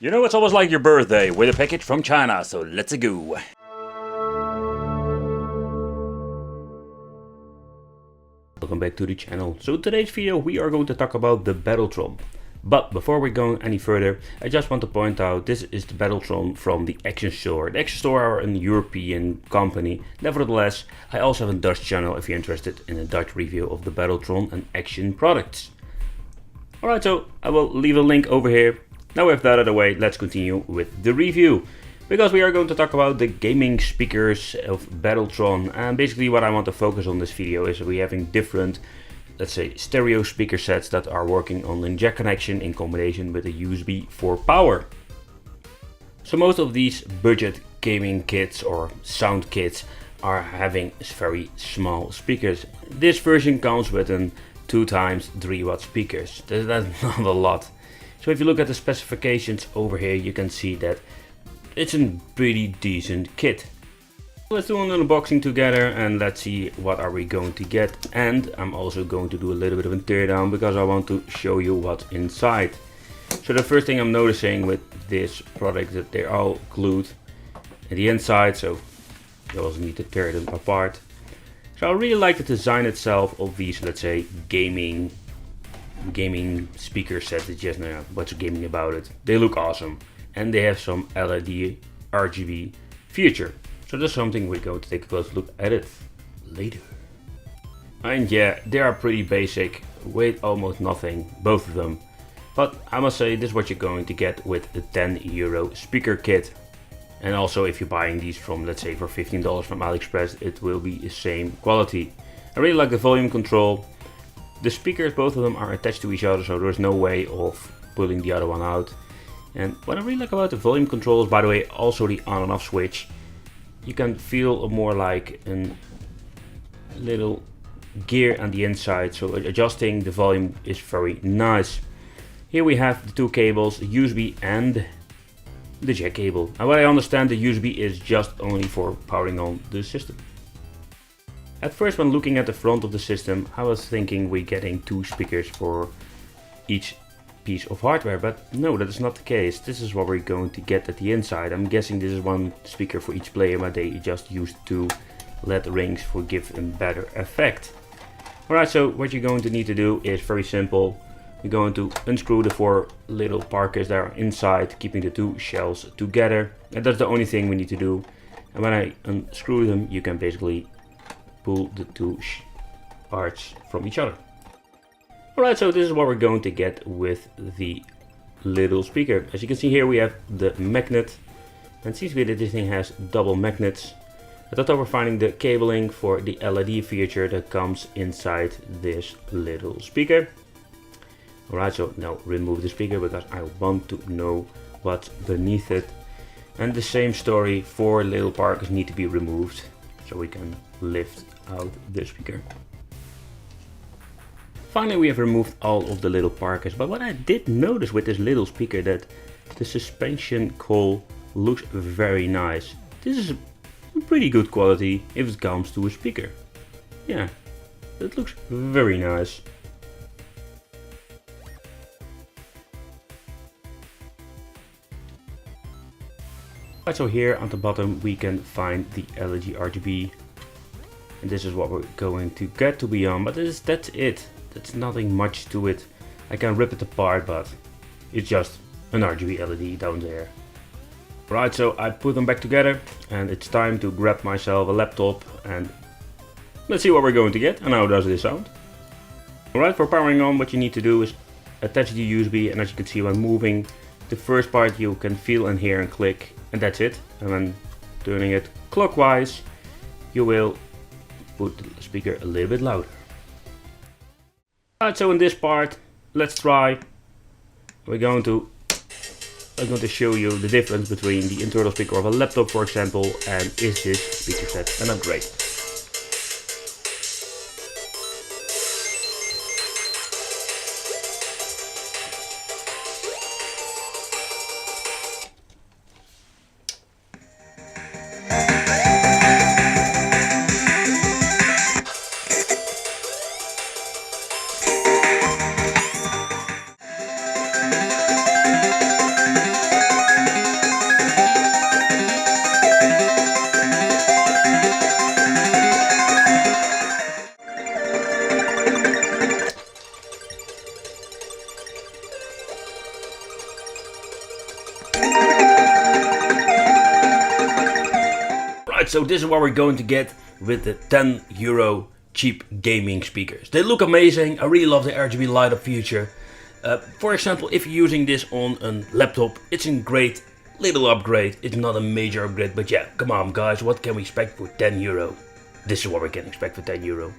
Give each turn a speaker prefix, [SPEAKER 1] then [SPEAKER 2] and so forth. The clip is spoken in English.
[SPEAKER 1] You know, it's almost like your birthday with a package from China, so let's go. Welcome back to the channel. So today's video we are going to talk about the Battletron. But before we go any further, I just want to point out this is the Battletron from the Action Store. The Action Store are a European company. Nevertheless, I also have a Dutch channel if you're interested in a Dutch review of the Battletron and Action products. Alright, so I will leave a link over here. Now with that out of the way, let's continue with the review. Because we are going to talk about the gaming speakers of Battletron. And basically what I want to focus on this video is we having different, let's say, stereo speaker sets that are working on a jack connection in combination with a USB for power. So most of these budget gaming kits or sound kits are having very small speakers. This version comes with an 2x 3 watt speakers. That's not a lot. So if you look at the specifications over here, you can see that it's a pretty decent kit. Let's do an unboxing together and let's see what are we going to get. And I'm also going to do a little bit of a teardown because I want to show you what's inside. So the first thing I'm noticing with this product that they're all glued at the inside, so you also need to tear them apart. So I really like the design itself of these, let's say, gaming speaker sets. It's just, what's gaming about it? They look awesome and they have some LED RGB feature. So that's something we're going to take a close look at it later. And yeah, they are pretty basic, weight almost nothing, both of them. But I must say this is what you're going to get with the €10 speaker kit. And also if you're buying these from, let's say, for $15 from AliExpress, it will be the same quality. I really like the volume control. The speakers, both of them are attached to each other, so there's no way of pulling the other one out. And what I really like about the volume control is, by the way, also the on and off switch. You can feel more like a little gear on the inside, so adjusting the volume is very nice. Here we have the two cables, the USB and the jack cable. And what I understand, the USB is just only for powering on the system. At first, when looking at the front of the system, I was thinking we're getting two speakers for each piece of hardware, but no, that is not the case. This is what we're going to get at the inside. I'm guessing this is one speaker for each player, but they just used two LED rings for give a better effect. Alright, so what you're going to need to do is very simple. You're going to unscrew the four little parkers that are inside, keeping the two shells together. And that's the only thing we need to do. And when I unscrew them, you can basically pull the two parts from each other. Alright, so this is what we're going to get with the little speaker. As you can see here, we have the magnet, and it seems to be that this thing has double magnets. At the top we're finding the cabling for the LED feature that comes inside this little speaker. Alright, so now remove the speaker because I want to know what's beneath it. And the same story, 4 little parkers need to be removed so we can lift out the speaker. Finally, we have removed all of the little parkers, but what I did notice with this little speaker that the suspension coil looks very nice. This is a pretty good quality if it comes to a speaker. Yeah, it looks very nice. Right, so here on the bottom we can find the LED RGB. And this is what we're going to get, to be on, but that's it. That's nothing much to it. I can rip it apart, but it's just an RGB LED down there. Right, so I put them back together and it's time to grab myself a laptop and let's see what we're going to get and how does this sound. Alright, for powering on, what you need to do is attach the USB, and as you can see when moving, the first part you can feel and hear and click, and that's it. And when turning it clockwise, you will put the speaker a little bit louder. Alright, so in this part, let's try. I'm going to show you the difference between the internal speaker of a laptop, for example, and is this speaker set an upgrade. Alright, so this is what we're going to get with the €10 cheap gaming speakers. They look amazing. I really love the RGB light up feature. For example, if you're using this on a laptop, it's a great little upgrade. It's not a major upgrade, but yeah, come on guys, what can we expect for €10? This is what we can expect for €10.